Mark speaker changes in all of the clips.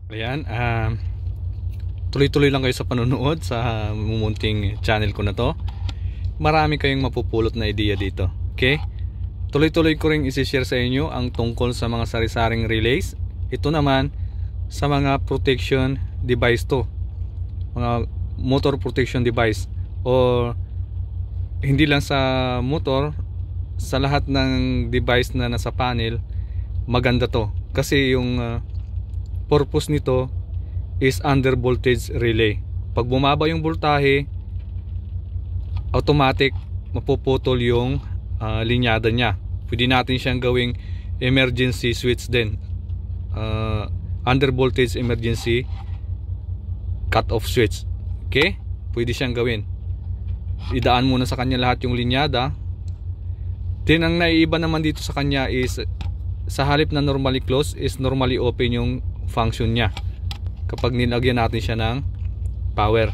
Speaker 1: Ayan, tuloy-tuloy lang kayo sa panonood sa mumunting channel ko na to. Marami kayong mapupulot na ideya dito. Okay? Tuloy-tuloy ko rin isi-share sa inyo ang tungkol sa mga sari-saring relays. Ito naman sa mga protection device to. Mga motor protection device. O hindi lang sa motor, sa lahat ng device na nasa panel, maganda to. Kasi yung purpose nito is under voltage relay. Pag bumaba yung voltahe, automatic mapuputol yung linyada niya. Pwede natin siyang gawing emergency switch din, under voltage emergency cut off switch. Okay, pwede siyang gawin. Idaan muna sa kanya lahat yung linyada. Then ang naiiba naman dito sa kanya is, sa halip na normally close is normally open yung function niya kapag nilagyan natin siya ng power.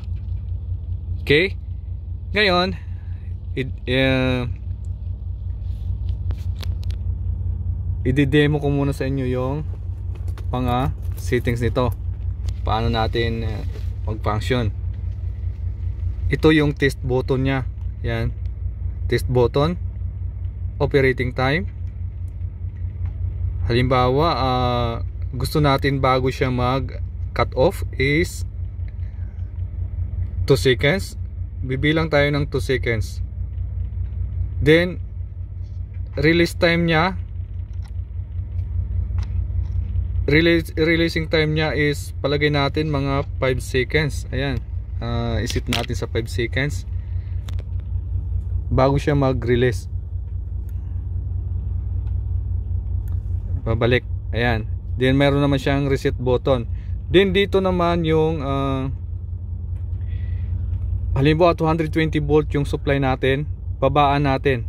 Speaker 1: Okay, ngayon i-demo ko muna sa inyo yung mga settings nito, paano natin mag-function. Ito yung test button nya. Yan, test button. Operating time. Halimbawa gusto natin bago siya mag cut off is 2 seconds. Bibilang tayo ng 2 seconds. Then release time nya, releasing time nya is palagay natin mga 5 seconds. Ayan, isit natin sa 5 seconds bago siya mag-release. Babalik. Ayan. Then meron naman siyang reset button. Then dito naman yung halimbawa 220 volt yung supply natin, babaan natin.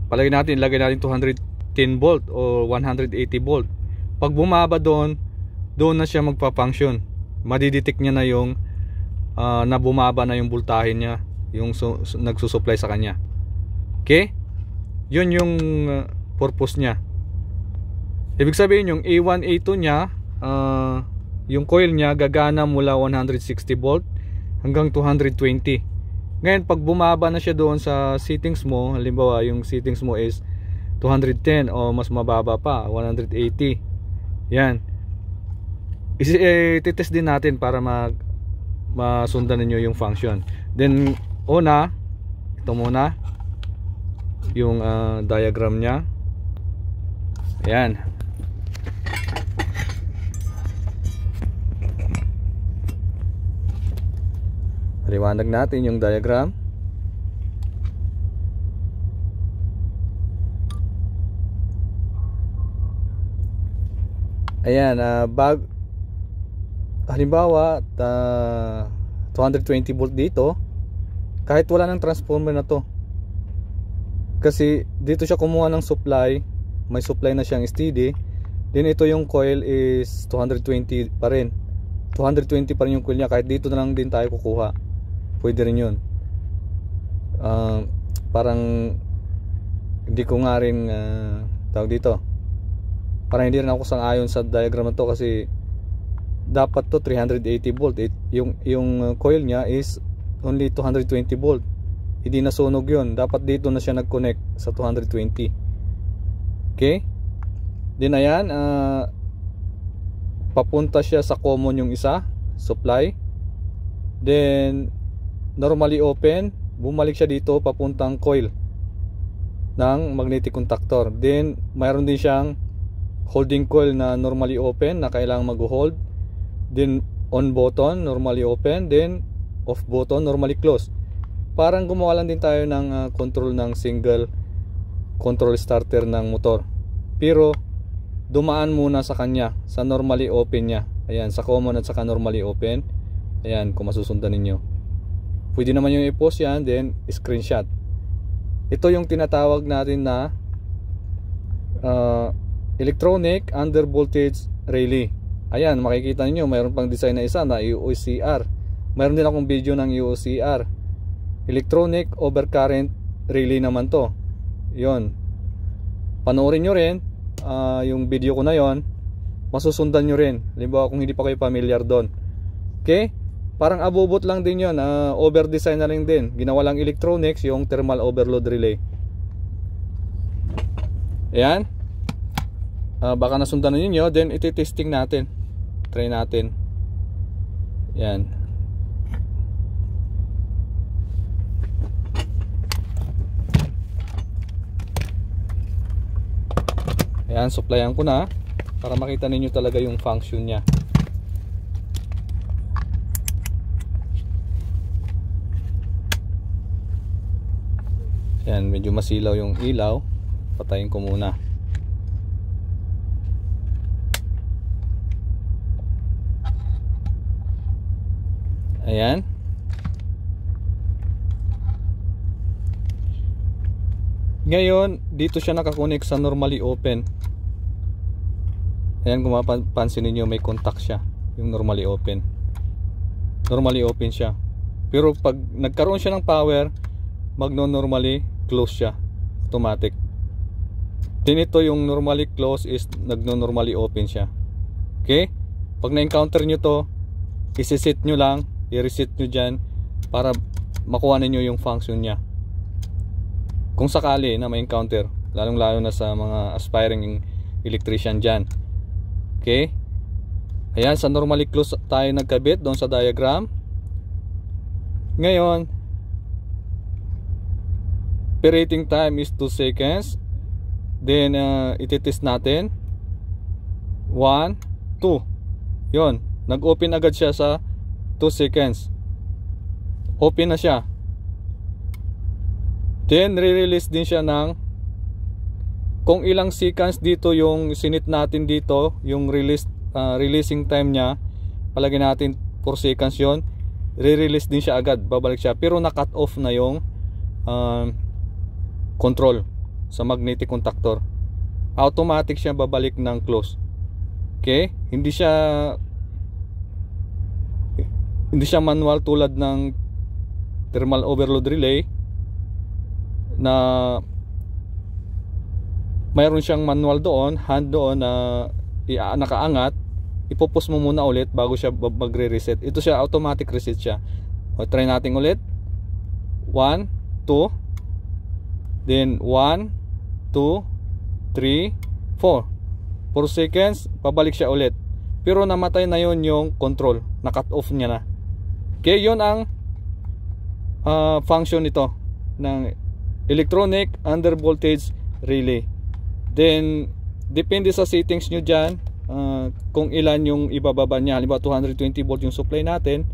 Speaker 1: Palagay natin, ilagay natin 210 volt o 180 volt. Pag bumaba doon na siya magpa-function. Madidetect niya na yung na bumaba na yung voltahe niya, yung nagsusupply sa kanya. Okay? Yun yung purpose niya. Ibig sabihin yung A1, A2 niya, yung coil niya gagana mula 160 volt hanggang 220. Ngayon pag bumaba na siya doon sa settings mo, halimbawa yung settings mo is 210 o mas mababa pa, 180. Yan. Titest din natin para masundan niyo yung function. Then ito muna yung diagram niya. Ayan. Liwanag natin yung diagram. Ayan, halimbawa 220 volt dito, kahit wala ng transformer na to, kasi dito siya kumuha ng supply, may supply na siyang steady. Then ito yung coil is 220 pa rin, 220 pa rin yung coil niya, kahit dito na lang din tayo kukuha, pwede rin yun. Parang hindi ko nga rin tawag dito, parang hindi rin ako sang-ayon sa diagram na to, kasi dapat to 380 volt. Yung coil niya is only 220 volt, hindi nasunog yun. Dapat dito na siya nag-connect sa 220. Okay, din ayan, papunta siya sa common yung isa supply, then normally open, bumalik siya dito papuntang coil ng magnetic contactor. Then mayroon din siyang holding coil na normally open na kailangang mag-hold, then on button normally open, then off button normally close. Parang gumawa lang din tayo ng control ng single control starter ng motor, pero dumaan muna sa kanya sa normally open nya. Ayan, sa common at saka normally open. Ayan, kung masusundan ninyo, pwede naman yung i-post yan, then screenshot. Ito yung tinatawag natin na electronic under voltage relay. Ayan, makikita niyo mayroon pang design na isa na UOCR. Mayroon din akong video ng UOCR. Electronic overcurrent relay naman to. Yon, panoorin nyo rin yung video ko na yon. masusundan nyo rin. Halimbawa kung hindi pa kayo familiar doon. Okay? Parang abubot lang din yun, over design na rin din. Ginawa lang electronics yung thermal overload relay. Ayan. Baka nasundan na ninyo. Then iti-testing natin. Try natin. Ayan. Ayan, supplyan ko na para makita ninyo talaga yung function nya. Ayan, medyo masilaw yung ilaw. Patayin ko muna. Ayan. Ngayon, dito siya nakakonek sa normally open. Ayan, kung mapapansin niyo may contact siya, yung normally open. Normally open siya. Pero pag nagkaroon siya ng power, magno-normally close siya, automatic. Then ito yung normally close is nagno-normally open siya. Okay? Pag na-encounter nyo to, isi-set nyo lang, i-reset nyo dyan para makuha ninyo yung function nya. Kung sakali na ma-encounter, lalong-lalo na sa mga aspiring electrician dyan. Okay? Ayan, sa normally close tayo nagkabit doon sa diagram. Ngayon, operating time is 2 seconds. Then ititest natin 1, 2. Yon, nag-open agad siya sa 2 seconds. Open na siya. Then re-release din siya ng kung ilang seconds dito yung sinit natin dito, yung releasing time nya, palagay natin 4 seconds yon. Re-release din siya agad, babalik siya. Pero na-cut off na yung control sa magnetic contactor. Automatic siya babalik ng close. Okay? Hindi siya manual tulad ng thermal overload relay na mayroon siyang manual doon, hand doon na nakaangat. Ipopos mo muna ulit bago siya magre-reset. Ito siya, automatic reset siya. O, try natin ulit. 1, 2. Then 1, 2, 3, 4. 4 seconds, pabalik siya ulit. Pero namatay na yon yung control. Na-cut off niya na. Okay, yun ang function nito ng electronic under voltage relay. Then depende sa settings nyo dyan, kung ilan yung ibababa niya. Halimbawa 220 volt yung supply natin.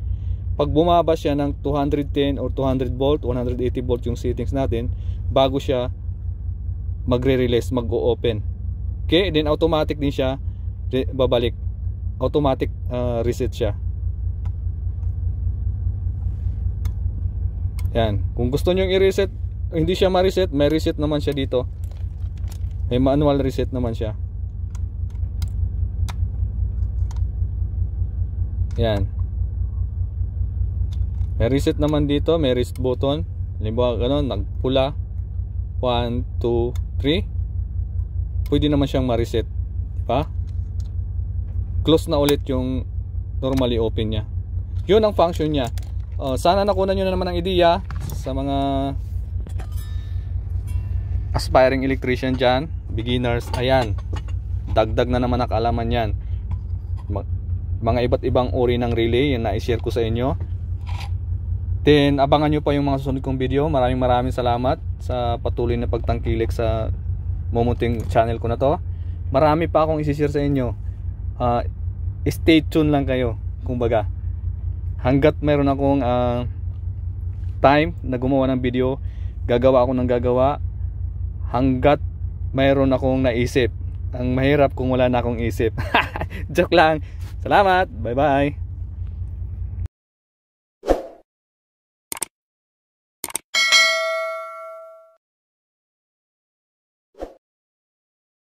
Speaker 1: Pag bumaba siya ng 210 or 200 volt, 180 volt yung settings natin, bago siya magre-release, mag-o-open. Okay, then automatic din siya babalik. Automatic reset siya. Yan. Kung gusto nyo i-reset, hindi siya ma-reset, may reset naman siya dito. May manual reset naman siya. Yan. May reset naman dito, may reset button. Halimbawa gano'n, nagpula 1, 2, 3. Pwede naman siyang ma-reset, diba? Close na ulit yung normally open nya. Yun ang function nya. Sana nakuha nyo na naman ang ideya sa mga aspiring electrician dyan, beginners. Ayan, dagdag na naman ang kaalaman yan. Mga iba't ibang uri ng relay, yan na-share ko sa inyo. Then abangan nyo pa yung mga susunod kong video. Maraming salamat sa patuloy na pagtangkilik sa mumunting channel ko na to. Marami pa akong isi-share sa inyo. Stay tuned lang kayo, kumbaga. Hanggat meron akong time na gumawa ng video, gagawa ako ng gagawa. Hanggat mayroon akong naisip. Ang mahirap kung wala na akong isip. Joke lang. Salamat. Bye bye.